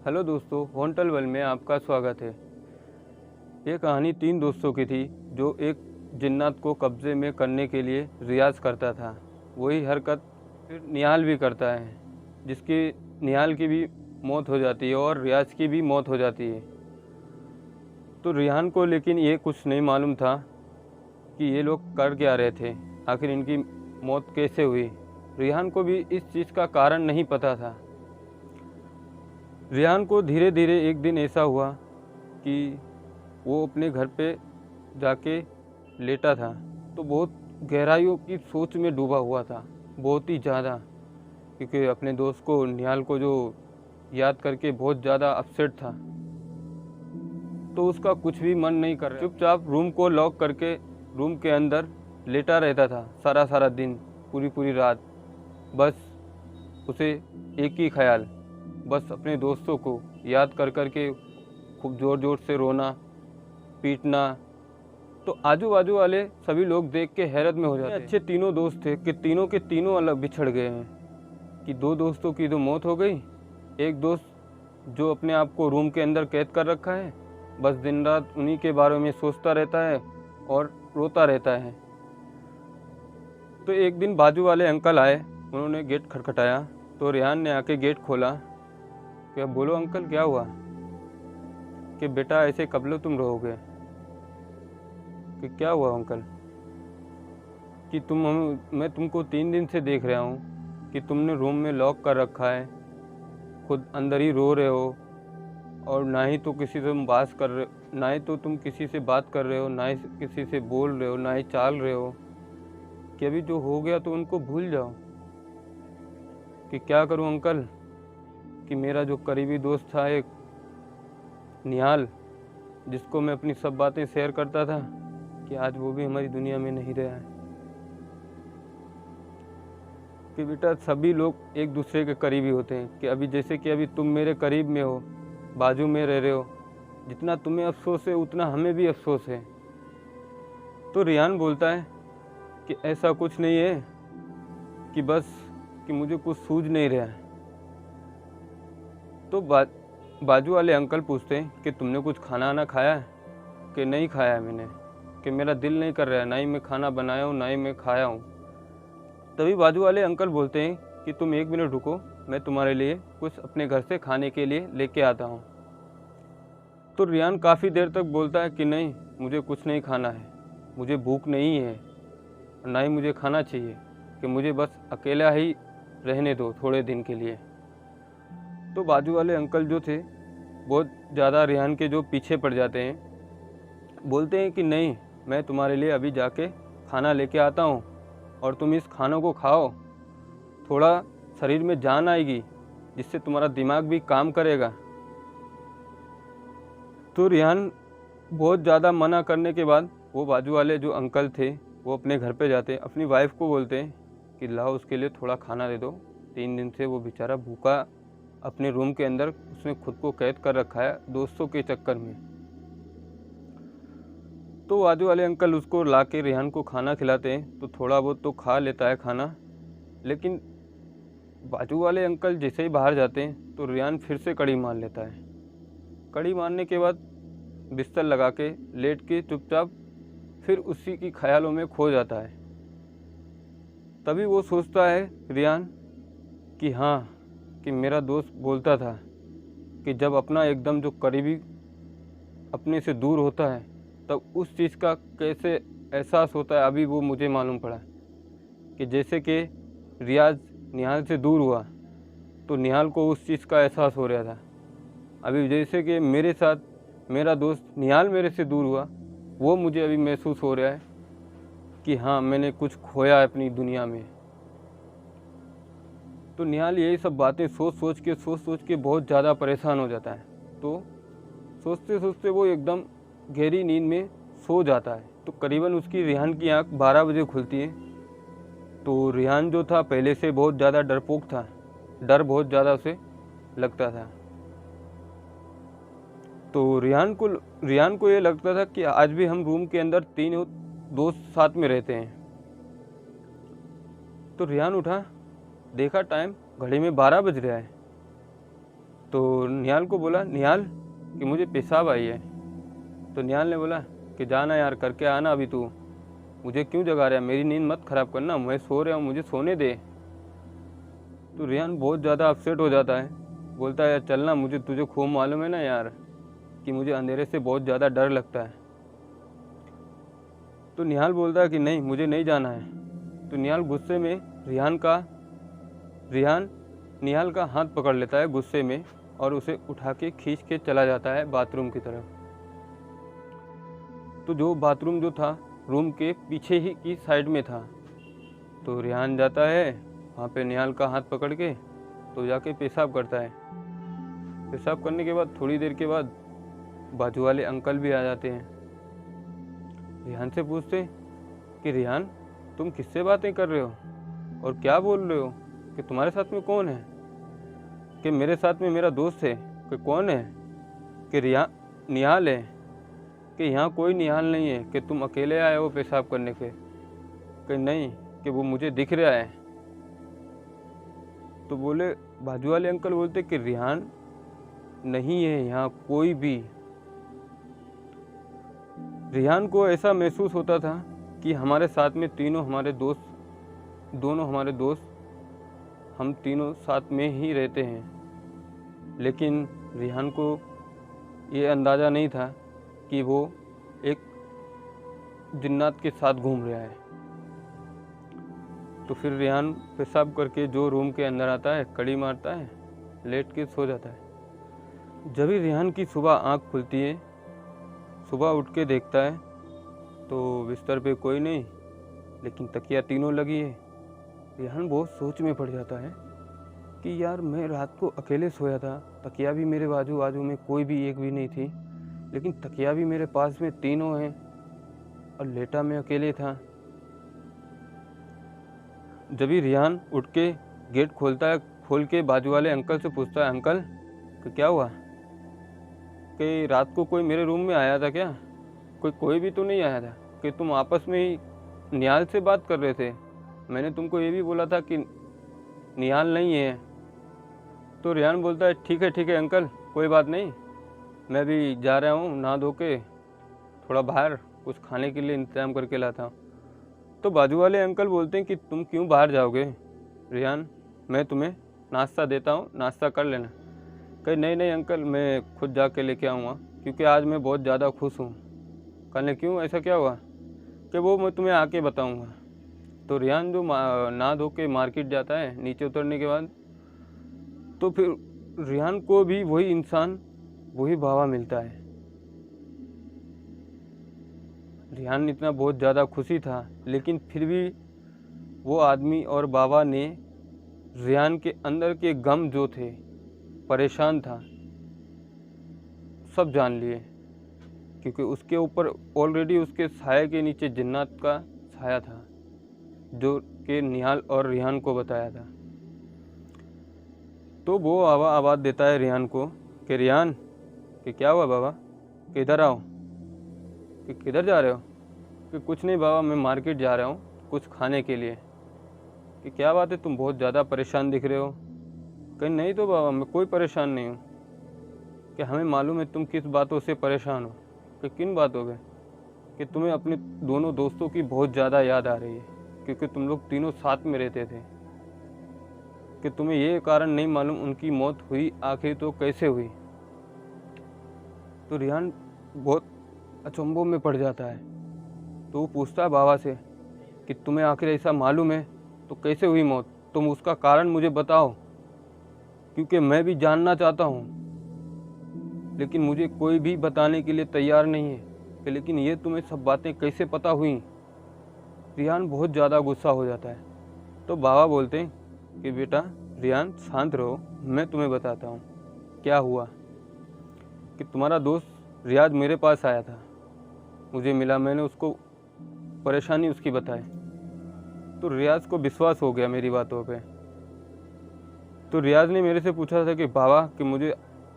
Hello दोस्तों, hotel world में आपका स्वागत है। ये कहानी 3 दोस्तों की थी जो एक जिन्नात को कब्ज़े में करने के लिए रियाज़ करता था। वही हरकत फिर निहाल भी करता है, जिसकी निहाल की भी मौत हो जाती है और रियाज़ की भी मौत हो जाती है। तो रिहान को लेकिन ये कुछ नहीं मालूम था कि ये लोग कर क्या रहे थे, आखिर इनकी मौत कैसे हुई। रिहान को भी इस चीज़ का कारण नहीं पता था। रिहान को धीरे धीरे एक दिन ऐसा हुआ कि वो अपने घर पे जाके लेटा था, तो बहुत गहराइयों की सोच में डूबा हुआ था, बहुत ही ज़्यादा, क्योंकि अपने दोस्त को निहाल को जो याद करके बहुत ज़्यादा अपसेट था। तो उसका कुछ भी मन नहीं कर रहा, चुपचाप रूम को लॉक करके रूम के अंदर लेटा रहता था सारा सारा दिन, पूरी पूरी रात। बस उसे एक ही ख्याल, बस अपने दोस्तों को याद कर कर के खूब ज़ोर ज़ोर से रोना पीटना। तो आजू बाजू वाले सभी लोग देख के हैरत में हो जाते। अच्छे तीनों दोस्त थे कि तीनों के तीनों अलग बिछड़ गए हैं, कि 2 दोस्तों की तो मौत हो गई, एक दोस्त जो अपने आप को रूम के अंदर कैद कर रखा है, बस दिन रात उन्हीं के बारे में सोचता रहता है और रोता रहता है। तो एक दिन बाजू वाले अंकल आए, उन्होंने गेट खटखटाया, तो रेहान ने आके गेट खोला। क्या बोलो अंकल, क्या हुआ? कि बेटा ऐसे कब तुम रहोगे? कि क्या हुआ अंकल? कि मैं तुमको 3 दिन से देख रहा हूँ कि तुमने रूम में लॉक कर रखा है, खुद अंदर ही रो रहे हो, और ना ही तो किसी से तुम बात कर रहे, ना ही तो तुम किसी से बात कर रहे हो, ना ही किसी से बोल रहे हो, ना ही चाल रहे हो। कि अभी जो हो गया तो उनको भूल जाओ। कि क्या करूं अंकल, कि मेरा जो करीबी दोस्त था एक निहाल, जिसको मैं अपनी सब बातें शेयर करता था, कि आज वो भी हमारी दुनिया में नहीं रहा है। कि बेटा सभी लोग एक दूसरे के करीबी होते हैं, कि अभी जैसे कि अभी तुम मेरे करीब में हो, बाजू में रह रहे हो, जितना तुम्हें अफसोस है उतना हमें भी अफसोस है। तो रियान बोलता है कि ऐसा कुछ नहीं है, कि बस कि मुझे कुछ सूझ नहीं रहा है। तो बाजू वाले अंकल पूछते हैं कि तुमने कुछ खाना आना खाया है? कि नहीं खाया है मैंने, कि मेरा दिल नहीं कर रहा है, ना ही मैं खाना बनाया हूँ ना ही मैं खाया हूँ। तभी बाजू वाले अंकल बोलते हैं कि तुम 1 मिनट रुको, मैं तुम्हारे लिए कुछ अपने घर से खाने के लिए लेके आता हूँ। तो रियान काफ़ी देर तक बोलता है कि नहीं, मुझे कुछ नहीं खाना है, मुझे भूख नहीं है, ना ही मुझे खाना चाहिए, कि मुझे बस अकेला ही रहने दो थोड़े दिन के लिए। तो बाजू वाले अंकल जो थे बहुत ज़्यादा रिहान के जो पीछे पड़ जाते हैं, बोलते हैं कि नहीं, मैं तुम्हारे लिए अभी जाके खाना लेके आता हूँ, और तुम इस खानों को खाओ, थोड़ा शरीर में जान आएगी, जिससे तुम्हारा दिमाग भी काम करेगा। तो रिहान बहुत ज़्यादा मना करने के बाद वो बाजू वाले जो अंकल थे वो अपने घर पे जाते हैं, अपनी वाइफ को बोलते हैं कि लाओ उसके लिए थोड़ा खाना दे दो, 3 दिन से वो बेचारा भूखा अपने रूम के अंदर उसने खुद को कैद कर रखा है दोस्तों के चक्कर में। तो बाजू वाले अंकल उसको ला के रेहान को खाना खिलाते हैं, तो थोड़ा बहुत तो खा लेता है खाना। लेकिन बाजू वाले अंकल जैसे ही बाहर जाते हैं तो रेहान फिर से कड़ी मार लेता है। कड़ी मारने के बाद बिस्तर लगा के लेट के चुपचाप फिर उसी की ख्यालों में खो जाता है। तभी वो सोचता है रेहान कि हाँ, कि मेरा दोस्त बोलता था कि जब अपना एकदम जो करीबी अपने से दूर होता है तब उस चीज़ का कैसे एहसास होता है, अभी वो मुझे मालूम पड़ा। कि जैसे कि रियाज निहाल से दूर हुआ तो निहाल को उस चीज़ का एहसास हो रहा था, अभी जैसे कि मेरे साथ मेरा दोस्त निहाल मेरे से दूर हुआ, वो मुझे अभी महसूस हो रहा है कि हाँ, मैंने कुछ खोया है अपनी दुनिया में। तो निहाल यही सब बातें सोच सोच के बहुत ज़्यादा परेशान हो जाता है। तो सोचते सोचते वो एकदम गहरी नींद में सो जाता है। तो करीबन उसकी रेहान की आंख 12 बजे खुलती है। तो रेहान जो था पहले से बहुत ज़्यादा डरपोक था, डर बहुत ज़्यादा उसे लगता था। तो रेहान को ये लगता था कि आज भी हम रूम के अंदर 3 दोस्त साथ में रहते हैं। तो रेहान उठा, देखा टाइम, घड़ी में 12 बज रहा है। तो निहाल को बोला, निहाल कि मुझे पेशाब आई है। तो निहाल ने बोला कि जाना यार, करके आना अभी तू, मुझे क्यों जगा रहा है, मेरी नींद मत ख़राब करना, मैं सो रहा हूँ, मुझे सोने दे। तो रेहान बहुत ज़्यादा अपसेट हो जाता है, बोलता है यार चलना, मुझे तुझे खूब मालूम है ना यार कि मुझे अंधेरे से बहुत ज़्यादा डर लगता है। तो निहाल बोलता है कि नहीं, मुझे नहीं जाना है। तो निहाल गुस्से में रेहान निहाल का हाथ पकड़ लेता है गुस्से में और उसे उठा के खींच के चला जाता है बाथरूम की तरफ। तो जो बाथरूम जो था रूम के पीछे ही की साइड में था। तो रेहान जाता है वहाँ पे निहाल का हाथ पकड़ के, तो जाके पेशाब करता है। पेशाब करने के बाद थोड़ी देर के बाद बाजू वाले अंकल भी आ जाते हैं। रेहान से पूछते कि रेहान, तुम किससे बातें कर रहे हो और क्या बोल रहे हो, कि तुम्हारे साथ में कौन है? कि मेरे साथ में मेरा दोस्त है। कि कौन है? कि निहाल है। कि यहाँ कोई निहाल नहीं है, कि तुम अकेले आए हो पेशाब करने के? कि नहीं, कि वो मुझे दिख रहा है। तो बोले बाजू वाले अंकल बोलते कि रेहान नहीं है यहाँ कोई भी। रेहान को ऐसा महसूस होता था कि हमारे साथ में दोनों हमारे दोस्त हम तीनों साथ में ही रहते हैं, लेकिन रेहान को ये अंदाज़ा नहीं था कि वो एक जिन्नात के साथ घूम रहा है। तो फिर रेहान पेशाब करके जो रूम के अंदर आता है, कड़ी मारता है, लेट के सो जाता है। जब ही रेहान की सुबह आँख खुलती है, सुबह उठ के देखता है तो बिस्तर पे कोई नहीं, लेकिन तकिया तीनों लगी है। रेहान बहुत सोच में पड़ जाता है कि यार मैं रात को अकेले सोया था, तकिया भी मेरे बाजू में कोई भी एक भी नहीं थी, लेकिन तकिया भी मेरे पास में तीनों हैं और लेटा मैं अकेले था। जब भी रेहान उठ के गेट खोलता है, खोल के बाजू वाले अंकल से पूछता है, अंकल कि क्या हुआ, कि रात को कोई मेरे रूम में आया था क्या? कोई भी तो नहीं आया था, कि तुम आपस में ही निहाल से बात कर रहे थे, मैंने तुमको ये भी बोला था कि निहाल नहीं है। तो रेहान बोलता है ठीक है अंकल, कोई बात नहीं, मैं भी जा रहा हूँ नहा धो के, थोड़ा बाहर कुछ खाने के लिए इंतज़ाम करके लाता हूँ। तो बाजू वाले अंकल बोलते हैं कि तुम क्यों बाहर जाओगे रेहान, मैं तुम्हें नाश्ता देता हूँ, नाश्ता कर लेना। कहीं नहीं अंकल, मैं खुद जाके लेके आऊँगा, क्योंकि आज मैं बहुत ज़्यादा खुश हूँ। कहने क्यों, ऐसा क्या हुआ? कि वो मैं तुम्हें आके बताऊँगा। तो रेहान जो नहा धो के मार्केट जाता है, नीचे उतरने के बाद तो फिर रेहान को भी वही इंसान, वही बाबा मिलता है। रेहान इतना बहुत ज़्यादा खुशी था, लेकिन फिर भी वो आदमी और बाबा ने रेहान के अंदर के गम जो थे, परेशान था, सब जान लिए, क्योंकि उसके ऊपर ऑलरेडी उसके साये के नीचे जिन्नात का साया था, जो कि निहाल और रेहान को बताया था। तो वो आवाज़ देता है रेहान को कि रेहान, कि क्या हुआ बाबा, कि इधर आओ। कि किधर जा रहे हो? कि कुछ नहीं बाबा, मैं मार्केट जा रहा हूँ कुछ खाने के लिए। कि क्या बात है, तुम बहुत ज़्यादा परेशान दिख रहे हो? कहीं नहीं तो बाबा, मैं कोई परेशान नहीं हूँ। कि हमें मालूम है तुम किस बातों से परेशान हो। कि किन बातों पे? कि तुम्हें अपने दोनों दोस्तों की बहुत ज़्यादा याद आ रही है, क्योंकि तुम लोग तीनों साथ में रहते थे। कि तुम्हें ये कारण नहीं मालूम उनकी मौत हुई आखिर तो कैसे हुई। तो रेहान बहुत अचंभों में पड़ जाता है। तो वो पूछता है बाबा से कि तुम्हें आखिर ऐसा मालूम है तो कैसे हुई मौत, तुम उसका कारण मुझे बताओ, क्योंकि मैं भी जानना चाहता हूँ, लेकिन मुझे कोई भी बताने के लिए तैयार नहीं है। कि लेकिन ये तुम्हें सब बातें कैसे पता हुई? रेहान बहुत ज़्यादा गुस्सा हो जाता है। तो बाबा बोलते हैं कि बेटा रेहान शांत रहो, मैं तुम्हें बताता हूँ क्या हुआ। कि तुम्हारा दोस्त रियाज मेरे पास आया था, मुझे मिला, मैंने उसको परेशानी उसकी बताई, तो रियाज को विश्वास हो गया मेरी बातों पे। तो रियाज ने मेरे से पूछा था कि बाबा कि मुझे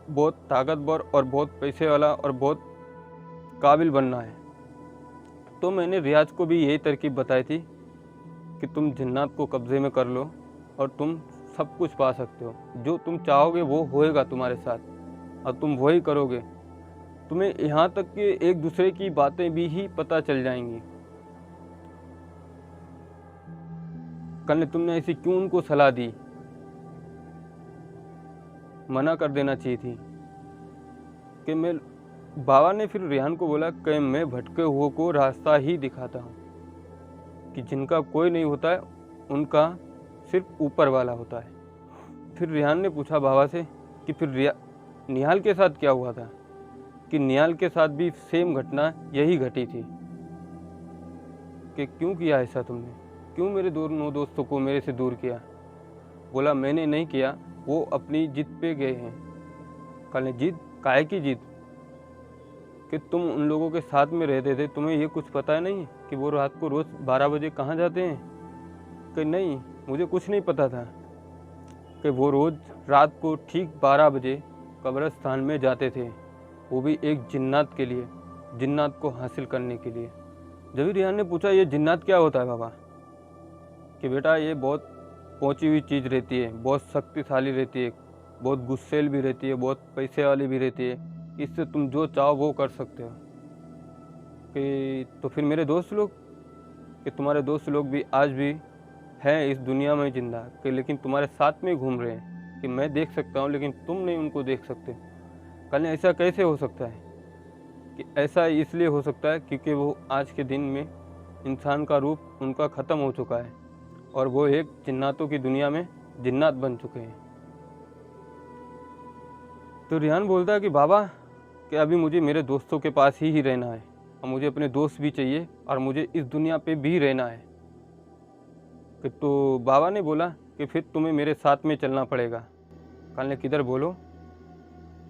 बहुत ताकतवर और बहुत पैसे वाला और बहुत काबिल बनना है। तो मैंने रियाज को भी यही तरकीब बताई थी कि तुम जिन्नात को कब्ज़े में कर लो और तुम सब कुछ पा सकते हो। जो तुम चाहोगे वो होएगा तुम्हारे साथ और तुम वही करोगे। तुम्हें यहाँ तक कि एक दूसरे की बातें भी ही पता चल जाएंगी। कल ने तुमने ऐसी क्यों उनको सलाह दी? मना कर देना चाहिए थी। कि मैं बाबा ने फिर रेहान को बोला कि मैं भटके हुए को रास्ता ही दिखाता हूँ, कि जिनका कोई नहीं होता है उनका सिर्फ ऊपर वाला होता है। फिर रेहान ने पूछा बाबा से कि फिर निहाल के साथ क्या हुआ था? कि निहाल के साथ भी सेम घटना यही घटी थी। कि क्यों किया ऐसा तुमने? क्यों मेरे दोनों दोस्तों को मेरे से दूर किया? बोला मैंने नहीं किया, वो अपनी जिद पे गए हैं। कल ने जिद काहे की जिद? कि तुम उन लोगों के साथ में रहते थे, तुम्हें ये कुछ पता नहीं कि वो रात को रोज़ 12 बजे कहाँ जाते हैं? कि नहीं, मुझे कुछ नहीं पता था कि वो रोज़ रात को ठीक 12 बजे कब्रिस्तान में जाते थे, वो भी एक जिन्नात के लिए, जिन्नात को हासिल करने के लिए। जब रेहान ने पूछा ये जिन्नात क्या होता है बाबा? कि बेटा ये बहुत पहुंची हुई चीज़ रहती है, बहुत शक्तिशाली रहती है, बहुत गुस्सेल भी रहती है, बहुत पैसे वाली भी रहती है, इससे तुम जो चाहो वो कर सकते हो। कि तो फिर मेरे दोस्त लोग, कि तुम्हारे दोस्त लोग भी आज भी हैं इस दुनिया में जिंदा, कि लेकिन तुम्हारे साथ में घूम रहे हैं, कि मैं देख सकता हूँ लेकिन तुम नहीं उनको देख सकते। कल ऐसा कैसे हो सकता है? कि ऐसा इसलिए हो सकता है क्योंकि वो आज के दिन में इंसान का रूप उनका ख़त्म हो चुका है और वो एक जिन्नातों की दुनिया में जिन्नात बन चुके हैं। तो रेहान बोलता है कि बाबा कि अभी मुझे मेरे दोस्तों के पास ही रहना है और मुझे अपने दोस्त भी चाहिए और मुझे इस दुनिया पे भी रहना है। कि तो बाबा ने बोला कि फिर तुम्हें मेरे साथ में चलना पड़ेगा। कल ने किधर? बोलो,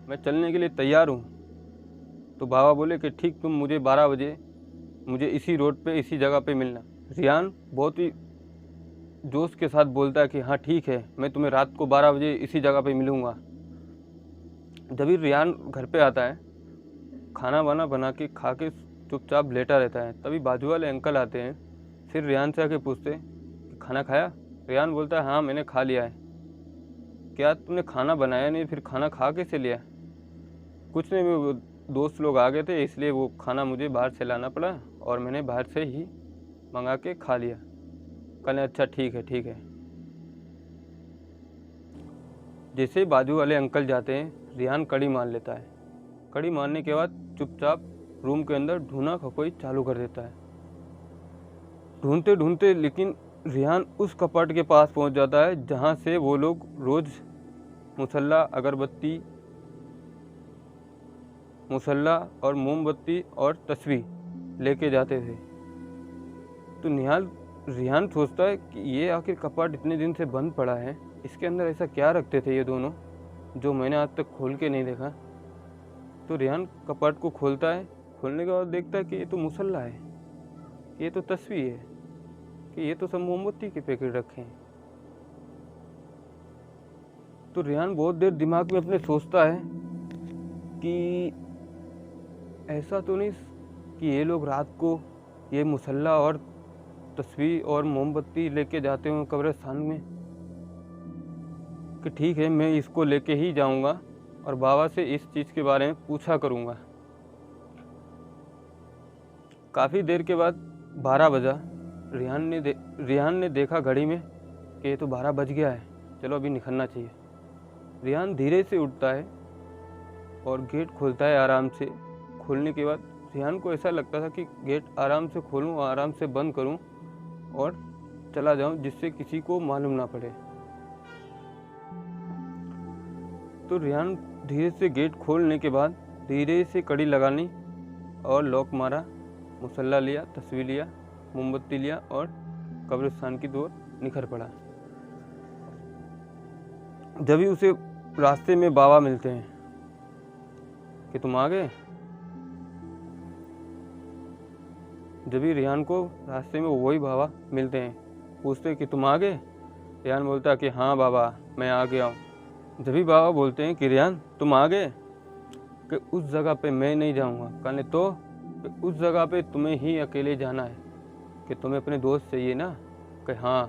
मैं चलने के लिए तैयार हूँ। तो बाबा बोले कि ठीक, तुम मुझे 12 बजे मुझे इसी रोड पे इसी जगह पे मिलना। रेहान बहुत ही जोश के साथ बोलता है कि हाँ ठीक है, मैं तुम्हें रात को 12 बजे इसी जगह पे मिलूँगा। जब भी रेहान घर पे आता है, खाना वाना बना के खा के चुपचाप लेटा रहता है, तभी बाजू वाले अंकल आते हैं। फिर रेहान से आके पूछते कि खाना खाया? रेहान बोलता है हाँ मैंने खा लिया है। क्या तुमने खाना बनाया नहीं? फिर खाना खा कैसे लिया? कुछ नहीं, वो दोस्त लोग आ गए थे इसलिए वो खाना मुझे बाहर से लाना पड़ा और मैंने बाहर से ही मंगा के खा लिया। कहने अच्छा ठीक है ठीक है। जैसे ही बाजू वाले अंकल जाते हैं, रेहान कड़ी मार लेता है। कड़ी मारने के बाद चुपचाप रूम के अंदर ढूंढना खकोई चालू कर देता है। ढूंढते ढूंढते लेकिन रेहान उस कपट के पास पहुंच जाता है जहां से वो लोग रोज मुसल्ला और मोमबत्ती और तस्वीर लेके जाते थे। तो रेहान सोचता है कि ये आखिर कपट इतने दिन से बंद पड़ा है, इसके अंदर ऐसा क्या रखते थे ये दोनों जो मैंने आज तक खोल के नहीं देखा। तो रेहान कपट को खोलता है। खोलने के बाद देखता है कि ये तो मुसल्ला है, ये तो तस्वीर है, कि ये तो सब मोमबत्ती के पैकेट रखे हैं। तो रेहान बहुत देर दिमाग में अपने सोचता है कि ऐसा तो नहीं कि ये लोग रात को ये मुसल्ला और तस्वीर और मोमबत्ती लेके जाते हों कब्रिस्तान में। कि ठीक है, मैं इसको लेके ही जाऊंगा और बाबा से इस चीज़ के बारे में पूछा करूंगा। काफ़ी देर के बाद 12 बजा। रेहान ने देखा घड़ी में कि ये तो 12 बज गया है, चलो अभी निकलना चाहिए। रेहान धीरे से उठता है और गेट खोलता है आराम से। खोलने के बाद रेहान को ऐसा लगता था कि गेट आराम से खोलूं, आराम से बंद करूं और चला जाऊं जिससे किसी को मालूम ना पड़े। तो रेहान धीरे से गेट खोलने के बाद धीरे से कड़ी लगानी और लॉक मारा, मुसल्ला लिया, तस्वीर लिया, मोमबत्ती लिया और कब्रिस्तान की ओर निखर पड़ा। जब ही उसे रास्ते में बाबा मिलते हैं कि तुम आ गए। जब भी रेहान को रास्ते में वही बाबा मिलते हैं, पूछते कि तुम आ गए। रेहान बोलता है कि हाँ बाबा मैं आ गया हूँ। जब भी बाबा बोलते हैं कि रेहान तुम आ गए, कि उस जगह पे मैं नहीं जाऊँगा। कहने तो उस जगह पे तुम्हें ही अकेले जाना है, कि तुम्हें अपने दोस्त चाहिए ना। कि हाँ।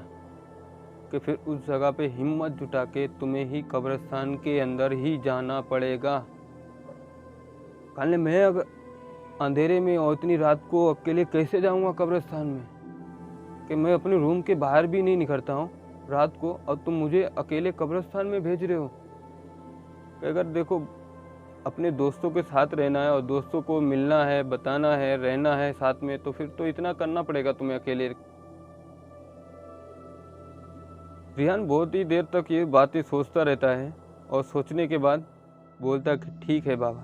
कि फिर उस जगह पे हिम्मत जुटा के तुम्हें ही कब्रिस्तान के अंदर ही जाना पड़ेगा। कहने मैं अगर अंधेरे में और इतनी रात को अकेले कैसे जाऊंगा कब्रिस्तान में, कि मैं अपने रूम के बाहर भी नहीं निकलता हूँ रात को, और तुम मुझे अकेले कब्रिस्तान में भेज रहे हो। कि अगर देखो अपने दोस्तों के साथ रहना है और दोस्तों को मिलना है, बताना है, रहना है साथ में, तो फिर तो इतना करना पड़ेगा तुम्हें अकेले। रिहान बहुत ही देर तक ये बातें सोचता रहता है और सोचने के बाद बोलता कि ठीक है बाबा,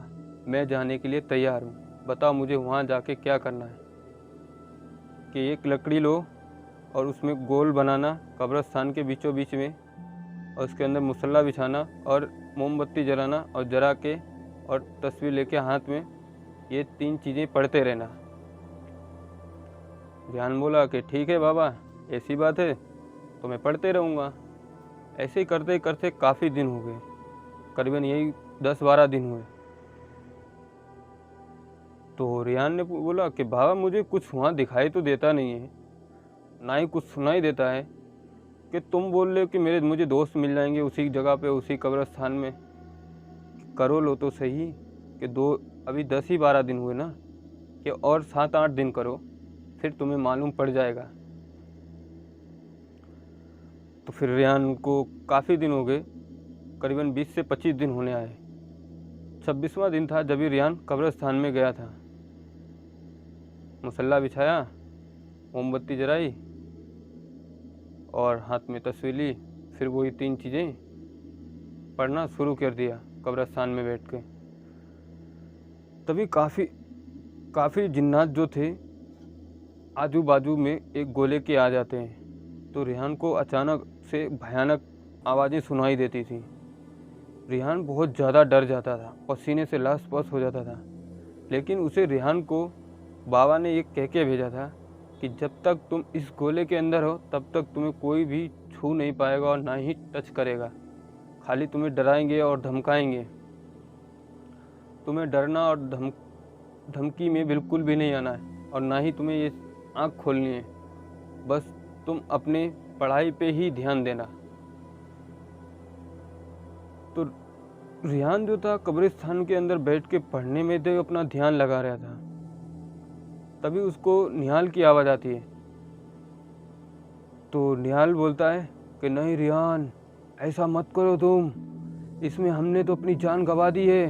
मैं जाने के लिए तैयार हूँ, बताओ मुझे वहाँ जाके क्या करना है। कि एक लकड़ी लो और उसमें गोल बनाना कब्रिस्तान के बीचों बीच में, और उसके अंदर मुसल्ला बिछाना और मोमबत्ती जलाना, और जला के और तस्वीर लेके हाथ में ये 3 चीज़ें पढ़ते रहना। ध्यान बोला कि ठीक है बाबा, ऐसी बात है तो मैं पढ़ते रहूँगा। ऐसे ही करते करते काफ़ी दिन हो गए, करीबन यही 10-12 दिन हुए। तो रियान ने बोला कि बाबा मुझे कुछ वहाँ दिखाई तो देता नहीं है, ना ही कुछ सुनाई देता है, कि तुम बोल रहे हो कि मुझे दोस्त मिल जाएंगे उसी जगह पे, उसी कब्रिस्तान में। करो लो तो सही, कि अभी 10 ही 12 दिन हुए ना, कि और 7-8 दिन करो, फिर तुम्हें मालूम पड़ जाएगा। तो फिर रियान को काफ़ी दिन हो गए, करीबन 20 से 25 दिन होने आए। 26वां दिन था जब रियान कब्रिस्तान में गया था। मुसल्ला बिछाया, मोमबत्ती जलाई और हाथ में तस्वीर ली, फिर वही 3 चीज़ें पढ़ना शुरू कर दिया कब्रिस्तान में बैठ के। तभी काफ़ी जिन्नात जो थे आजू बाजू में एक गोले के आ जाते हैं। तो रिहान को अचानक से भयानक आवाज़ें सुनाई देती थी। रिहान बहुत ज़्यादा डर जाता था, पसीने से लसपस हो जाता था। लेकिन उसे रिहान को बाबा ने ये कह के भेजा था कि जब तक तुम इस गोले के अंदर हो तब तक तुम्हें कोई भी छू नहीं पाएगा और ना ही टच करेगा, खाली तुम्हें डराएंगे और धमकाएंगे। तुम्हें डरना और धमकी में बिल्कुल भी नहीं आना है, और ना ही तुम्हें ये आँख खोलनी है। बस तुम अपने पढ़ाई पे ही ध्यान देना। तो रिहान जो था कब्रिस्तान के अंदर बैठ के पढ़ने में तो अपना ध्यान लगा रहा था। तभी उसको निहाल की आवाज़ आती है। तो निहाल बोलता है कि नहीं रिहान, ऐसा मत करो तुम, इसमें हमने तो अपनी जान गंवा दी है।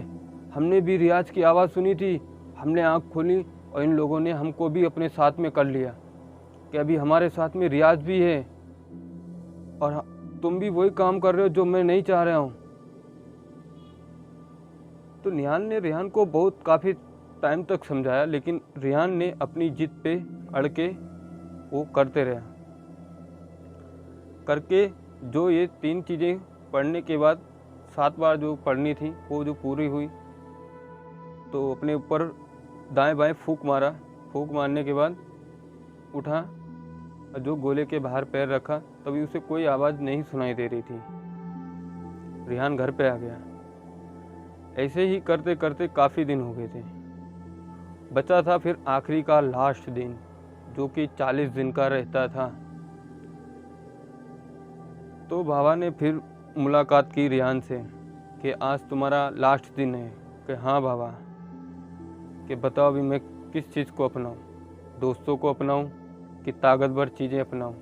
हमने भी रियाज की आवाज़ सुनी थी, हमने आँख खोली और इन लोगों ने हमको भी अपने साथ में कर लिया, कि अभी हमारे साथ में रियाज भी है और तुम भी वही काम कर रहे हो जो मैं नहीं चाह रहा हूँ। तो निहाल ने रिहान को काफ़ी टाइम तक समझाया, लेकिन रिहान ने अपनी जिद पे अड़ के वो करते रहा। करके जो ये 3 चीज़ें पढ़ने के बाद 7 बार जो पढ़नी थी वो जो पूरी हुई, तो अपने ऊपर दाएं बाएं फूंक मारा। फूंक मारने के बाद उठा और जो गोले के बाहर पैर रखा, तभी उसे कोई आवाज़ नहीं सुनाई दे रही थी। रिहान घर पे आ गया। ऐसे ही करते करते काफ़ी दिन हो गए थे। बचा था फिर आखिरी का लास्ट दिन, जो कि 40 दिन का रहता था। तो बाबा ने फिर मुलाकात की रिहान से कि आज तुम्हारा लास्ट दिन है। कि हाँ बाबा, कि बताओ अभी मैं किस चीज़ को अपनाऊँ, दोस्तों को अपनाऊँ कि ताकतवर चीज़ें अपनाऊँ।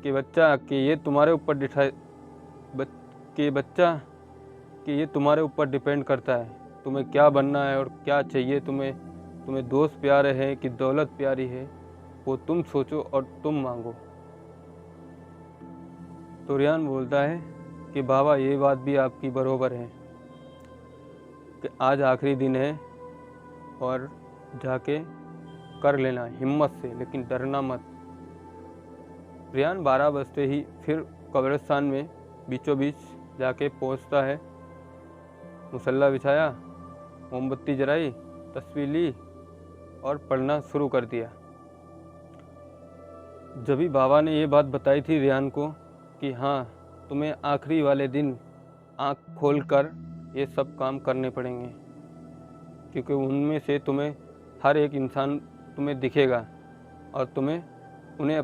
कि बच्चा कि ये तुम्हारे ऊपर ये तुम्हारे ऊपर डिपेंड करता है, तुम्हें क्या बनना है और क्या चाहिए तुम्हें दोस्त प्यारे हैं कि दौलत प्यारी है, वो तुम सोचो और तुम मांगो। तो रिहान बोलता है कि बाबा ये बात भी आपकी बरोबर है, कि आज आखिरी दिन है और जाके कर लेना हिम्मत से, लेकिन डरना मत। रिहान 12 बजते ही फिर कब्रिस्तान में बीचों बीच जाके पहुंचता है। मुसल्ला बिछाया, मोमबत्ती जलाई, तस्वीर ली और पढ़ना शुरू कर दिया। जब भी बाबा ने ये बात बताई थी रिहान को कि हाँ तुम्हें आखिरी वाले दिन आँख खोलकर ये सब काम करने पड़ेंगे, क्योंकि उनमें से तुम्हें हर एक इंसान तुम्हें दिखेगा और तुम्हें उन्हें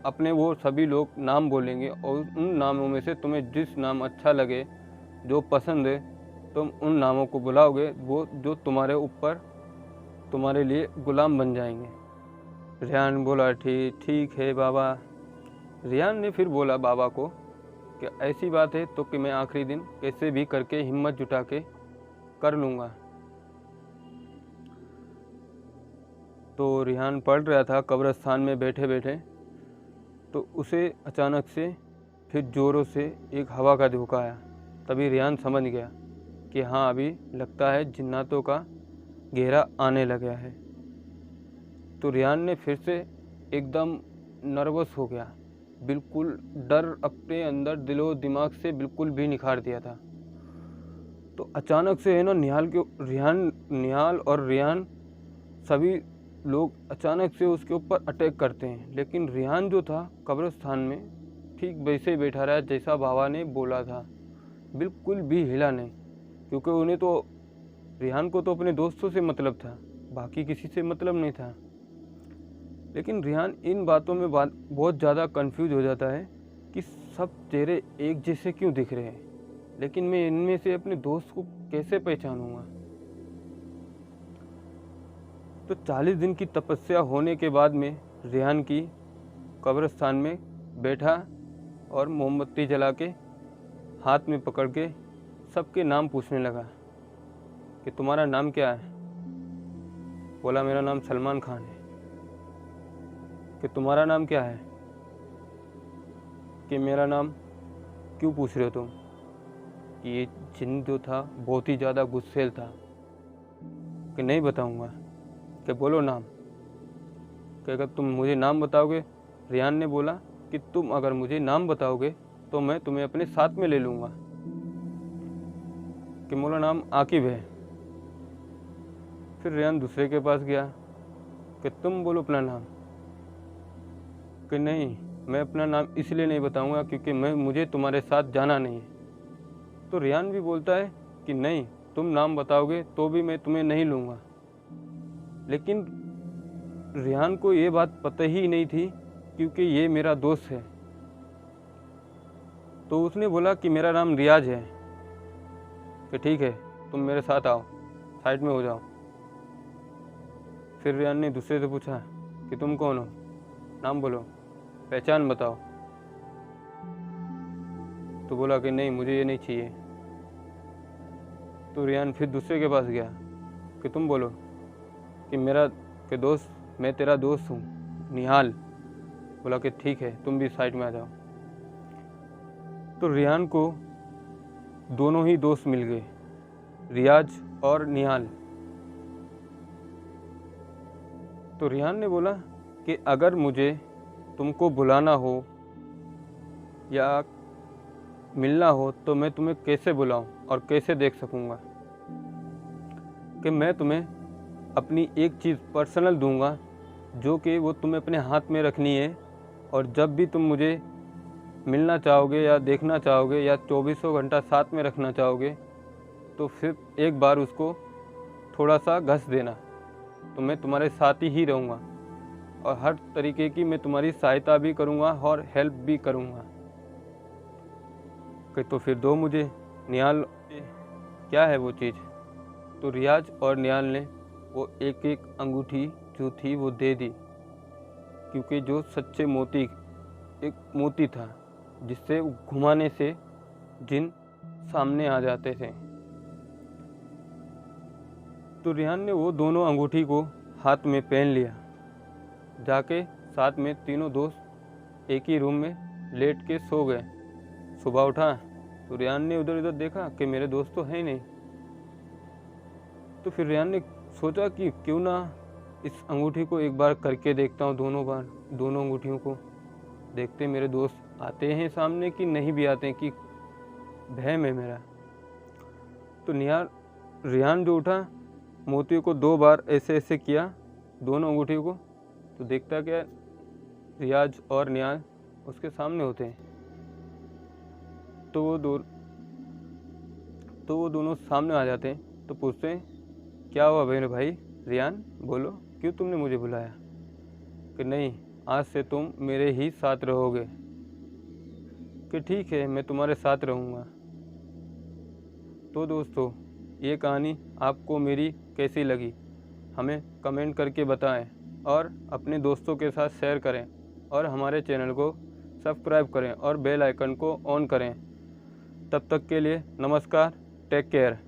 अपने वो सभी लोग नाम बोलेंगे और उन नामों में से तुम्हें जिस नाम अच्छा लगे, जो पसंद है, तुम उन नामों को बुलाओगे, वो जो तुम्हारे ऊपर तुम्हारे लिए गुलाम बन जाएंगे। रेहान बोला ठीक है बाबा। रेहान ने फिर बोला बाबा को कि ऐसी बात है तो कि मैं आखिरी दिन कैसे भी करके हिम्मत जुटा के कर लूँगा। तो रेहान पढ़ रहा था कब्रिस्तान में बैठे बैठे, तो उसे अचानक से फिर ज़ोरों से एक हवा का झोंका आया। तभी रेहान समझ गया कि हाँ, अभी लगता है जिन्नातों का घेरा आने लगा है। तो रेहान ने फिर से एकदम नर्वस हो गया, बिल्कुल डर अपने अंदर दिलो दिमाग से बिल्कुल भी निखार दिया था। तो अचानक से है ना, निहाल और रेहान सभी लोग अचानक से उसके ऊपर अटैक करते हैं। लेकिन रेहान जो था कब्रिस्तान में ठीक वैसे ही बैठा रहा जैसा बाबा ने बोला था, बिल्कुल भी हिला नहीं, क्योंकि उन्हें तो रेहान को तो अपने दोस्तों से मतलब था, बाकी किसी से मतलब नहीं था। लेकिन रेहान इन बातों में बहुत ज़्यादा कंफ्यूज हो जाता है कि सब चेहरे एक जैसे क्यों दिख रहे हैं, लेकिन मैं इनमें से अपने दोस्त को कैसे पहचानूंगा। तो 40 दिन की तपस्या होने के बाद में रेहान की कब्रिस्तान में बैठा और मोमबत्ती जला के हाथ में पकड़ के सबके नाम पूछने लगा कि तुम्हारा नाम क्या है। बोला मेरा नाम सलमान खान है। कि तुम्हारा नाम क्या है। कि मेरा नाम क्यों पूछ रहे हो तुम। कि ये जिन जो था बहुत ही ज़्यादा गुस्सेल था। कि नहीं बताऊंगा। कि बोलो नाम। कि अगर तुम मुझे नाम बताओगे, रेहान ने बोला कि तुम अगर मुझे नाम बताओगे तो मैं तुम्हें अपने साथ में ले लूँगा। कि मेरा नाम आकिब है। फिर रेहान दूसरे के पास गया कि तुम बोलो अपना नाम। कि नहीं, मैं अपना नाम इसलिए नहीं बताऊंगा क्योंकि मुझे तुम्हारे साथ जाना नहीं है। तो रेहान भी बोलता है कि नहीं, तुम नाम बताओगे तो भी मैं तुम्हें नहीं लूँगा। लेकिन रेहान को ये बात पता ही नहीं थी क्योंकि ये मेरा दोस्त है। तो उसने बोला कि मेरा नाम रियाज है। कि ठीक है, तुम मेरे साथ आओ, साइड में हो जाओ। फिर रेहान ने दूसरे से पूछा कि तुम कौन हो, नाम बोलो, पहचान बताओ। तो बोला कि नहीं, मुझे ये नहीं चाहिए। तो रेहान फिर दूसरे के पास गया कि तुम बोलो कि दोस्त, मैं तेरा दोस्त हूँ निहाल। बोला कि ठीक है, तुम भी साइड में आ जाओ। तो रेहान को दोनों ही दोस्त मिल गए, रियाज और निहाल। तो रेहान ने बोला कि अगर मुझे तुमको बुलाना हो या मिलना हो तो मैं तुम्हें कैसे बुलाऊं और कैसे देख सकूंगा। कि मैं तुम्हें अपनी एक चीज़ पर्सनल दूंगा जो कि वो तुम्हें अपने हाथ में रखनी है, और जब भी तुम मुझे मिलना चाहोगे या देखना चाहोगे या 2400 घंटा साथ में रखना चाहोगे तो फिर एक बार उसको थोड़ा सा घस देना, तो मैं तुम्हारे साथ ही रहूँगा और हर तरीके की मैं तुम्हारी सहायता भी करूँगा और हेल्प भी करूँगा। कि तो फिर दो मुझे। निहाल, क्या है वो चीज़। तो रियाज और निहाल ने वो एक एक अंगूठी जो थी वो दे दी, क्योंकि जो सच्चे मोती, एक मोती था जिससे घुमाने से जिन सामने आ जाते थे। तो रेहान ने वो दोनों अंगूठी को हाथ में पहन लिया। जाके साथ में तीनों दोस्त एक ही रूम में लेट के सो गए। सुबह उठा तो रेहान ने उधर उधर देखा कि मेरे दोस्त तो हैं नहीं। तो फिर रेहान ने सोचा कि क्यों ना इस अंगूठी को एक बार करके देखता हूँ, दोनों अंगूठियों को देखते मेरे दोस्त आते हैं सामने कि नहीं भी आते हैं, कि वहम है मेरा। तो रेहान जो उठा, मोती को 2 बार ऐसे ऐसे किया दोनों अंगूठियों को, तो देखता क्या रियाज और निहाल उसके सामने होते हैं। तो वो दोनों सामने आ जाते हैं। तो पूछते हैं क्या हुआ मेरे भाई रेहान, बोलो क्यों तुमने मुझे बुलाया। कि नहीं, आज से तुम मेरे ही साथ रहोगे। कि ठीक है, मैं तुम्हारे साथ रहूँगा। तो दोस्तों, ये कहानी आपको मेरी कैसी लगी हमें कमेंट करके बताएं और अपने दोस्तों के साथ शेयर करें और हमारे चैनल को सब्सक्राइब करें और बेल आइकन को ऑन करें। तब तक के लिए नमस्कार, टेक केयर।